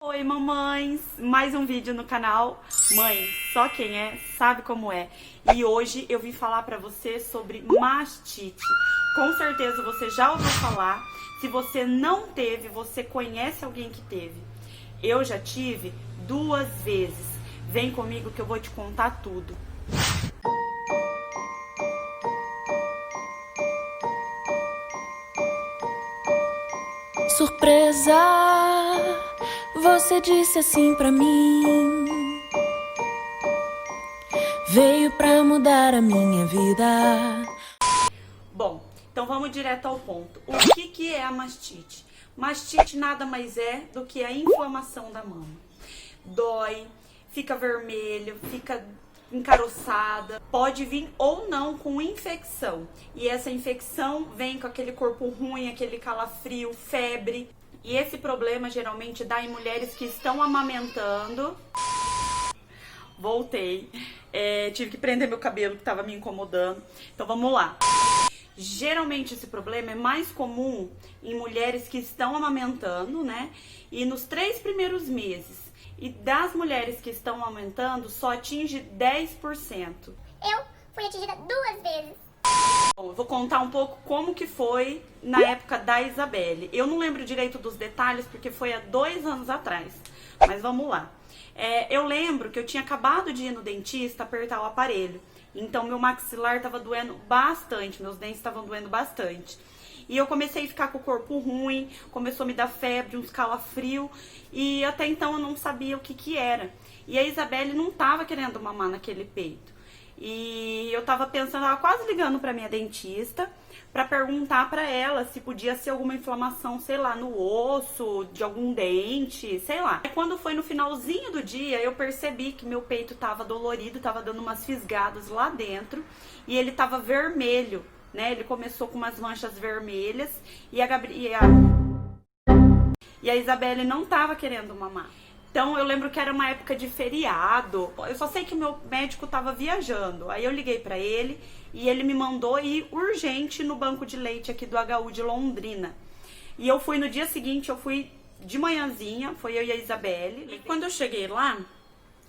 Oi, mamães! Mais um vídeo no canal. Mãe, só quem é sabe como é. E hoje eu vim falar pra você sobre mastite. Com certeza você já ouviu falar. Se você não teve, você conhece alguém que teve. Eu já tive 2 vezes. Vem comigo que eu vou te contar tudo. Surpresa, você disse assim pra mim. Veio pra mudar a minha vida. Bom, então vamos direto ao ponto. O que é a mastite? Mastite nada mais é do que a inflamação da mama. Dói, fica vermelho, fica encaroçada, pode vir ou não com infecção. E essa infecção vem com aquele corpo ruim, aquele calafrio, febre. E esse problema geralmente dá em mulheres que estão amamentando. Voltei. Tive que prender meu cabelo que estava me incomodando. Então vamos lá. Geralmente esse problema é mais comum em mulheres que estão amamentando, né? E nos 3 primeiros meses. E das mulheres que estão amamentando, só atinge 10%. Eu fui atingida 2 vezes. Bom, eu vou contar um pouco como que foi na época da Isabelle. Eu não lembro direito dos detalhes porque foi há 2 anos atrás. Mas vamos lá. Eu lembro que eu tinha acabado de ir no dentista apertar o aparelho. Então meu maxilar estava doendo bastante, meus dentes estavam doendo bastante. E eu comecei a ficar com o corpo ruim, começou a me dar febre, uns calafrio, e até então eu não sabia o que era. E a Isabelle não estava querendo mamar naquele peito. E eu tava pensando, tava quase ligando pra minha dentista pra perguntar pra ela se podia ser alguma inflamação, sei lá, no osso, de algum dente, sei lá. Quando foi no finalzinho do dia, eu percebi que meu peito tava dolorido, tava dando umas fisgadas lá dentro e ele tava vermelho, né? Ele começou com umas manchas vermelhas e a Isabelle não tava querendo mamar. Então eu lembro que era uma época de feriado. Eu só sei que meu médico tava viajando. Aí eu liguei pra ele e ele me mandou ir urgente no banco de leite aqui do HU de Londrina. E eu fui no dia seguinte, eu fui de manhãzinha, foi eu e a Isabelle. E quando eu cheguei lá,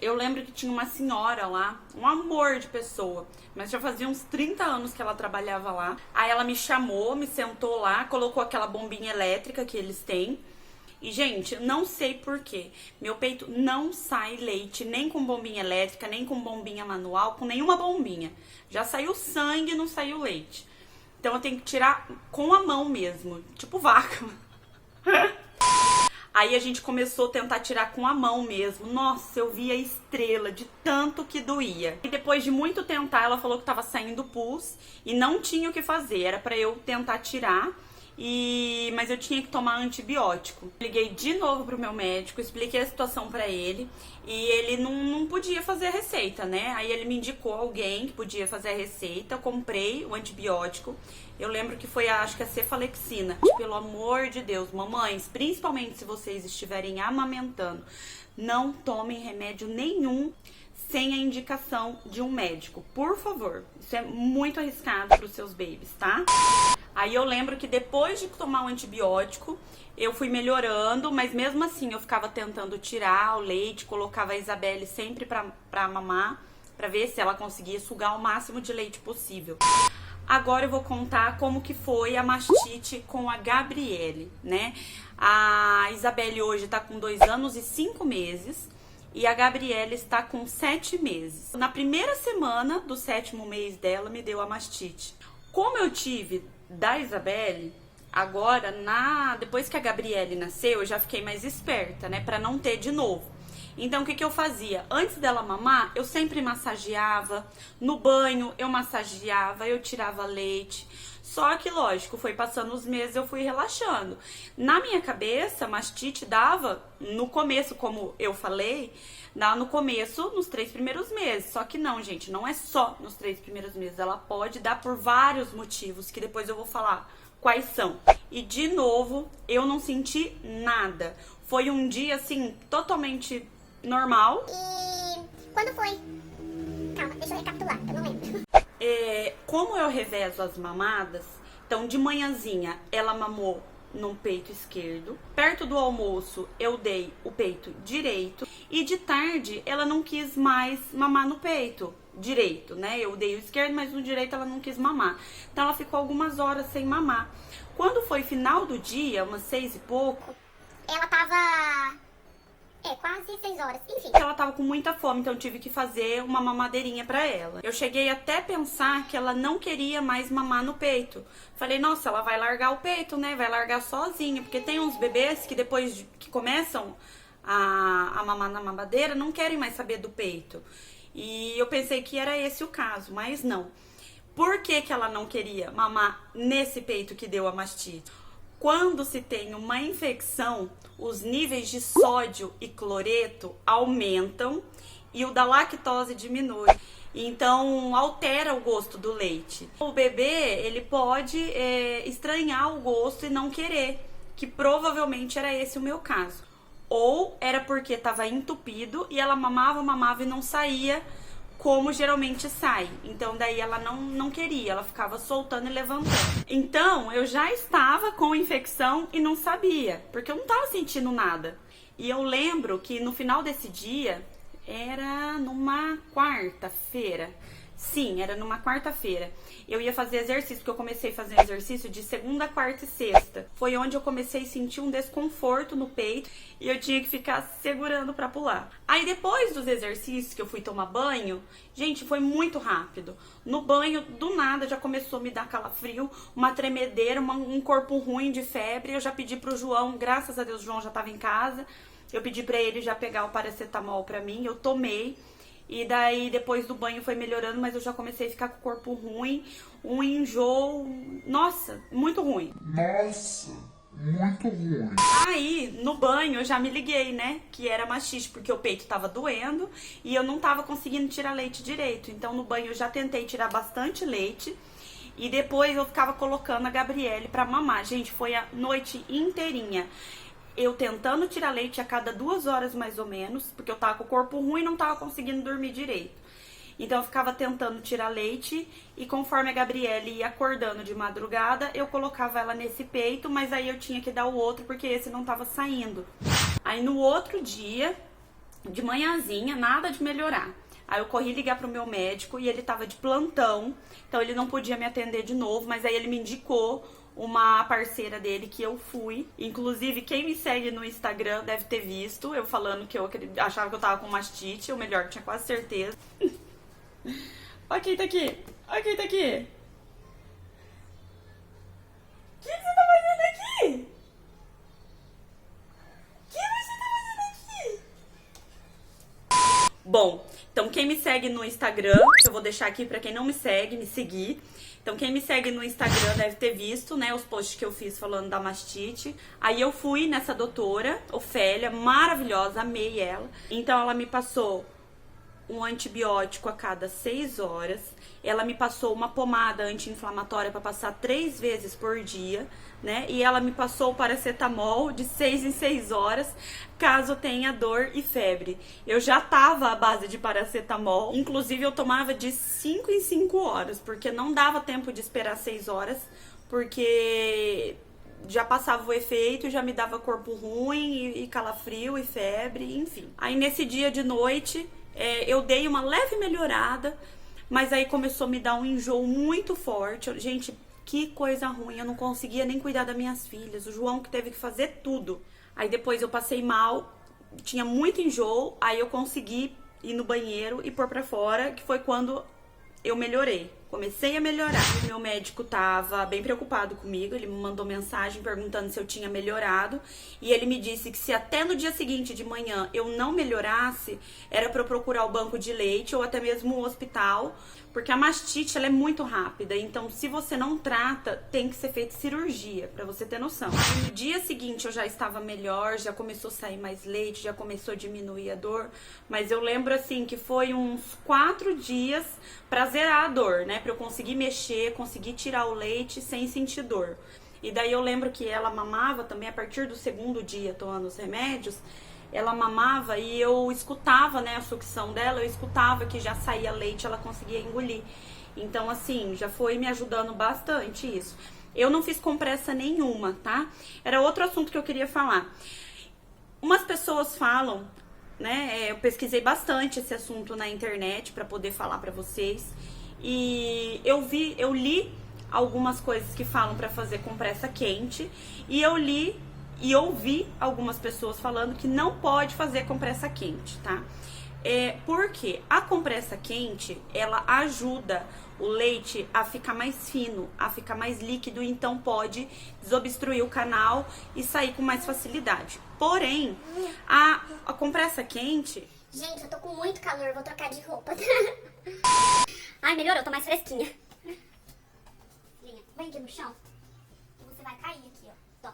eu lembro que tinha uma senhora lá, um amor de pessoa, mas já fazia uns 30 anos que ela trabalhava lá. Aí ela me chamou, me sentou lá, colocou aquela bombinha elétrica que eles têm. E, gente, não sei porquê, meu peito não sai leite, nem com bombinha elétrica, nem com bombinha manual, com nenhuma bombinha. Já saiu sangue, não saiu leite. Então eu tenho que tirar com a mão mesmo, tipo vaca. Aí a gente começou a tentar tirar com a mão mesmo. Nossa, eu via estrela de tanto que doía. E depois de muito tentar, ela falou que tava saindo pus e não tinha o que fazer, era pra eu tentar tirar. Mas eu tinha que tomar antibiótico. Liguei de novo pro meu médico, expliquei a situação pra ele e ele não podia fazer a receita, né? Aí ele me indicou alguém que podia fazer a receita, eu comprei o antibiótico. Eu lembro que foi, acho que a cefalexina. Pelo amor de Deus, mamães, principalmente se vocês estiverem amamentando, não tomem remédio nenhum sem a indicação de um médico, por favor. Isso é muito arriscado pros seus babies, tá? Aí eu lembro que depois de tomar o antibiótico, eu fui melhorando, mas mesmo assim eu ficava tentando tirar o leite, colocava a Isabelle sempre pra mamar, pra ver se ela conseguia sugar o máximo de leite possível. Agora eu vou contar como que foi a mastite com a Gabriele, né? A Isabelle hoje tá com 2 anos e 5 meses e a Gabriele está com 7 meses. Na primeira semana do 7º mês dela, me deu a mastite. Como eu tive da Isabelle, agora, depois que a Gabriele nasceu, eu já fiquei mais esperta, né, pra não ter de novo. Então, o que eu fazia? Antes dela mamar, eu sempre massageava, no banho eu massageava, eu tirava leite. Só que, lógico, foi passando os meses, eu fui relaxando. Na minha cabeça, mastite dava no começo, como eu falei, dá no começo, nos 3 primeiros meses. Só que não, gente, não é só nos 3 primeiros meses. Ela pode dar por vários motivos, que depois eu vou falar quais são. E, de novo, eu não senti nada. Foi um dia, assim, totalmente normal. E quando foi? Calma, deixa eu recapitular, eu não lembro. Como eu revezo as mamadas, então de manhãzinha ela mamou no peito esquerdo. Perto do almoço eu dei o peito direito e de tarde ela não quis mais mamar no peito direito, né? Eu dei o esquerdo, mas no direito ela não quis mamar. Então ela ficou algumas horas sem mamar. Quando foi final do dia, umas 6 e pouco, Ela tava... quase 6 horas, enfim. ela tava com muita fome, então eu tive que fazer uma mamadeirinha pra ela. Eu cheguei até a pensar que ela não queria mais mamar no peito. Falei, nossa, ela vai largar o peito, né? Vai largar sozinha, porque tem uns bebês que depois que começam a mamar na mamadeira, não querem mais saber do peito. E eu pensei que era esse o caso, mas não. Por que que ela não queria mamar nesse peito que deu a mastite? Quando se tem uma infecção, os níveis de sódio e cloreto aumentam e o da lactose diminui. Então, altera o gosto do leite. O bebê, ele pode estranhar o gosto e não querer, que provavelmente era esse o meu caso. Ou era porque estava entupido e ela mamava e não saía como geralmente sai. Então daí ela não queria, ela ficava soltando e levantando. Então eu já estava com infecção e não sabia, porque eu não estava sentindo nada. E eu lembro que no final desse dia, era numa quarta-feira. Sim, era numa quarta-feira. Eu ia fazer exercício, porque eu comecei a fazer exercício de segunda, quarta e sexta. Foi onde eu comecei a sentir um desconforto no peito e eu tinha que ficar segurando pra pular. Aí depois dos exercícios que eu fui tomar banho, gente, foi muito rápido. No banho, do nada, já começou a me dar calafrio, uma tremedeira, um corpo ruim de febre. Eu já pedi pro João, graças a Deus o João já tava em casa. Eu pedi pra ele já pegar o paracetamol pra mim, eu tomei. E daí, depois do banho foi melhorando, mas eu já comecei a ficar com o corpo ruim, um enjoo, nossa, muito ruim. Aí, no banho, eu já me liguei, né, que era mastite, porque o peito tava doendo e eu não tava conseguindo tirar leite direito. Então, no banho, eu já tentei tirar bastante leite e depois eu ficava colocando a Gabriele pra mamar. Gente, foi a noite inteirinha. Eu tentando tirar leite a cada 2 horas mais ou menos, porque eu tava com o corpo ruim e não tava conseguindo dormir direito. Então eu ficava tentando tirar leite e conforme a Gabriele ia acordando de madrugada, eu colocava ela nesse peito, mas aí eu tinha que dar o outro porque esse não tava saindo. Aí no outro dia, de manhãzinha, nada de melhorar. Aí eu corri ligar pro meu médico e ele tava de plantão, então ele não podia me atender de novo, mas aí ele me indicou uma parceira dele que eu fui. Inclusive, quem me segue no Instagram deve ter visto eu falando que eu achava que eu tava com mastite, ou melhor, tinha quase certeza. Olha quem tá aqui. Olha quem tá aqui. O que você tá fazendo aqui? O que você tá fazendo aqui? Bom, então quem me segue no Instagram, que eu vou deixar aqui pra quem não me segue, me seguir. Então quem me segue no Instagram deve ter visto, né, os posts que eu fiz falando da mastite. Aí eu fui nessa doutora, Ofélia, maravilhosa, amei ela. Então ela me passou um antibiótico a cada 6 horas. Ela me passou uma pomada anti-inflamatória para passar 3 vezes por dia, né? E ela me passou o paracetamol de 6 em 6 horas, caso tenha dor e febre. Eu já tava à base de paracetamol, inclusive eu tomava de 5 em 5 horas, porque não dava tempo de esperar 6 horas, porque já passava o efeito, já me dava corpo ruim e calafrio e febre, enfim. Aí nesse dia de noite, eu dei uma leve melhorada, mas aí começou a me dar um enjoo muito forte. Gente, que coisa ruim, eu não conseguia nem cuidar das minhas filhas, o João que teve que fazer tudo. Aí depois eu passei mal, tinha muito enjoo, aí eu consegui ir no banheiro e pôr pra fora, que foi quando eu melhorei. Comecei a melhorar. O meu médico tava bem preocupado comigo, ele me mandou mensagem perguntando se eu tinha melhorado e ele me disse que se até no dia seguinte de manhã eu não melhorasse, era pra eu procurar o banco de leite ou até mesmo o hospital, porque a mastite ela é muito rápida, então se você não trata, tem que ser feita cirurgia, pra você ter noção. No dia seguinte eu já estava melhor, já começou a sair mais leite, já começou a diminuir a dor, mas eu lembro assim que foi uns 4 dias pra zerar a dor, né? Pra eu conseguir mexer, conseguir tirar o leite sem sentir dor. E daí eu lembro que ela mamava também a partir do 2º dia tomando os remédios. Ela mamava e eu escutava, né, a sucção dela, eu escutava que já saía leite, ela conseguia engolir. Então, assim, já foi me ajudando bastante isso. Eu não fiz compressa nenhuma, tá? Era outro assunto que eu queria falar. Umas pessoas falam, né? Eu pesquisei bastante esse assunto na internet para poder falar para vocês. E eu li algumas coisas que falam para fazer compressa quente. E eu li e ouvi algumas pessoas falando que não pode fazer compressa quente, tá? Porque a compressa quente, ela ajuda o leite a ficar mais fino, a ficar mais líquido, então pode desobstruir o canal e sair com mais facilidade. Porém, a compressa quente... Gente, eu tô com muito calor, vou trocar de roupa. Ai, melhorou, tô mais fresquinha. Vem aqui no chão. Você vai cair aqui, ó.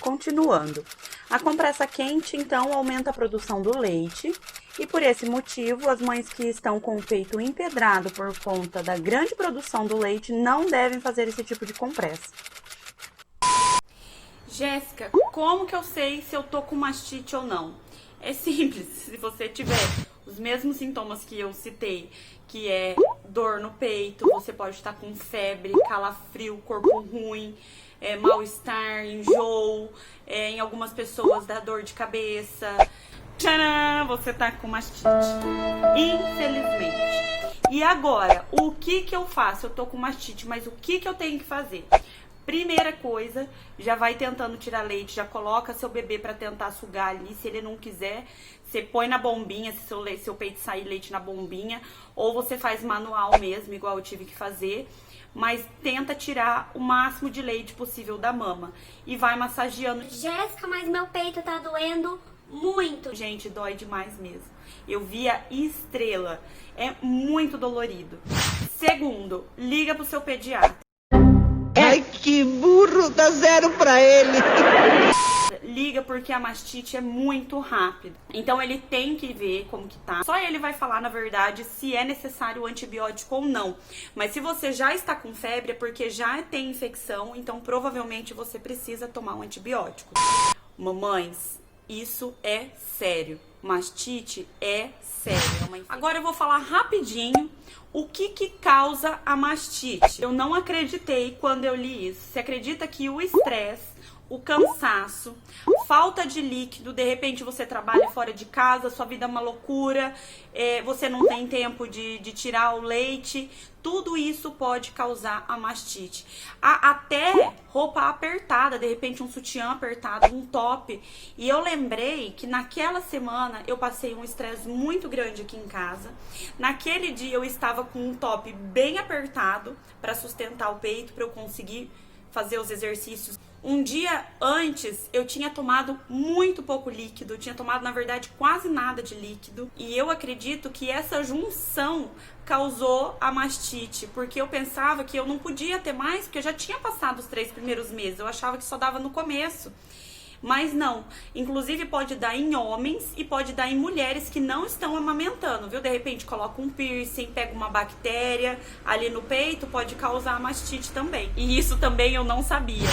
Continuando. A compressa quente, então, aumenta a produção do leite e, por esse motivo, as mães que estão com o peito empedrado por conta da grande produção do leite não devem fazer esse tipo de compressa. Jéssica, como que eu sei se eu tô com mastite ou não? É simples, se você tiver os mesmos sintomas que eu citei, que é dor no peito, você pode estar com febre, calafrio, corpo ruim, mal-estar, enjoo, em algumas pessoas dá dor de cabeça. Tcharam! Você tá com mastite. Infelizmente. E agora, o que eu faço? Eu tô com mastite, mas o que eu tenho que fazer? Primeira coisa, já vai tentando tirar leite, já coloca seu bebê pra tentar sugar ali. Se ele não quiser, você põe na bombinha, se seu peito sair leite na bombinha, ou você faz manual mesmo, igual eu tive que fazer. Mas tenta tirar o máximo de leite possível da mama e vai massageando. Jéssica, mas meu peito tá doendo muito. Gente, dói demais mesmo. Eu vi a estrela, é muito dolorido. Segundo, liga pro seu pediatra. Ai, que burro, dá 0 pra ele. Liga porque a mastite é muito rápida. Então ele tem que ver como que tá. Só ele vai falar, na verdade, se é necessário o antibiótico ou não. Mas se você já está com febre é porque já tem infecção, então provavelmente você precisa tomar um antibiótico. Mamães, isso é sério. Mastite é sério. Agora eu vou falar rapidinho o que causa a mastite. Eu não acreditei quando eu li isso. Você acredita que o estresse, o cansaço, falta de líquido, de repente você trabalha fora de casa, sua vida é uma loucura, você não tem tempo de tirar o leite, tudo isso pode causar a mastite. Até roupa apertada, de repente um sutiã apertado, um top. E eu lembrei que naquela semana eu passei um estresse muito grande aqui em casa. Naquele dia eu estava com um top bem apertado para sustentar o peito, para eu conseguir fazer os exercícios. Um dia antes eu tinha tomado muito pouco líquido, eu tinha tomado na verdade quase nada de líquido, e eu acredito que essa junção causou a mastite, porque eu pensava que eu não podia ter mais, porque eu já tinha passado os 3 primeiros meses, eu achava que só dava no começo. Mas não, inclusive pode dar em homens e pode dar em mulheres que não estão amamentando, viu? De repente coloca um piercing, pega uma bactéria ali no peito, pode causar mastite também. E isso também eu não sabia.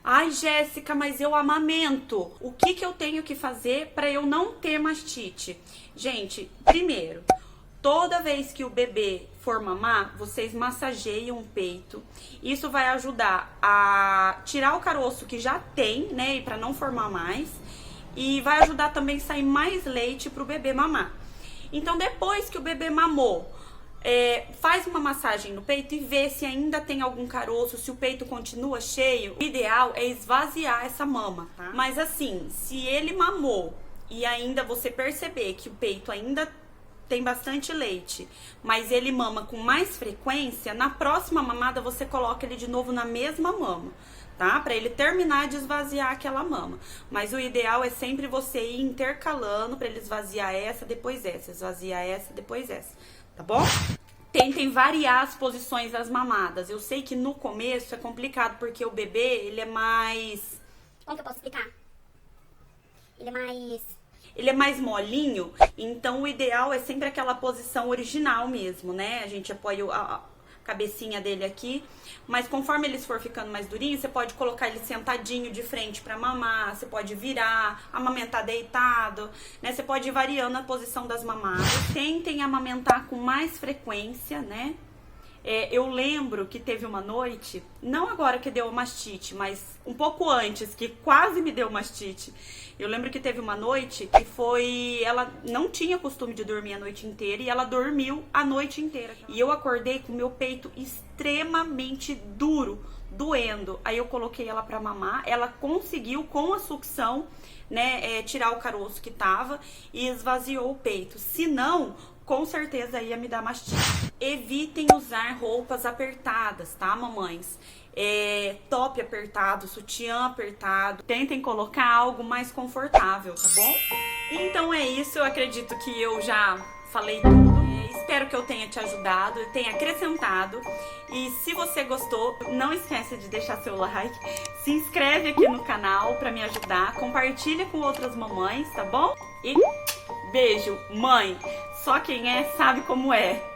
Ai, Jéssica, mas eu amamento. O que eu tenho que fazer para eu não ter mastite? Gente, primeiro, toda vez que o bebê for mamar, vocês massageiam o peito. Isso vai ajudar a tirar o caroço que já tem, né, para não formar mais. E vai ajudar também a sair mais leite pro bebê mamar. Então, depois que o bebê mamou, faz uma massagem no peito e vê se ainda tem algum caroço, se o peito continua cheio. O ideal é esvaziar essa mama, tá? Mas assim, se ele mamou e ainda você perceber que o peito ainda tem bastante leite, mas ele mama com mais frequência, na próxima mamada você coloca ele de novo na mesma mama, tá? Pra ele terminar de esvaziar aquela mama. Mas o ideal é sempre você ir intercalando pra ele esvaziar essa, depois essa, esvaziar essa, depois essa, tá bom? Tentem variar as posições das mamadas. Eu sei que no começo é complicado, porque o bebê, ele é mais... Como que eu posso explicar? Ele é mais molinho, então o ideal é sempre aquela posição original mesmo, né? A gente apoia a cabecinha dele aqui, mas conforme eles for ficando mais durinhos, você pode colocar ele sentadinho de frente pra mamar, você pode virar, amamentar deitado, né? Você pode ir variando a posição das mamadas. Tentem amamentar com mais frequência, né? Eu lembro que teve uma noite, não agora que deu mastite, mas um pouco antes, que quase me deu mastite. Eu lembro que teve uma noite que ela não tinha costume de dormir a noite inteira e ela dormiu a noite inteira. E eu acordei com o meu peito extremamente duro, doendo. Aí eu coloquei ela pra mamar, ela conseguiu com a sucção, né, tirar o caroço que tava e esvaziou o peito. Se não, com certeza ia me dar mastite. Evitem usar roupas apertadas, tá, mamães? Top apertado, sutiã apertado. Tentem colocar algo mais confortável, tá bom? Então é isso, eu acredito que eu já falei tudo. Espero que eu tenha te ajudado, tenha acrescentado. E se você gostou, não esqueça de deixar seu like. Se inscreve aqui no canal pra me ajudar. Compartilha com outras mamães, tá bom? E beijo, mãe! Só quem é sabe como é.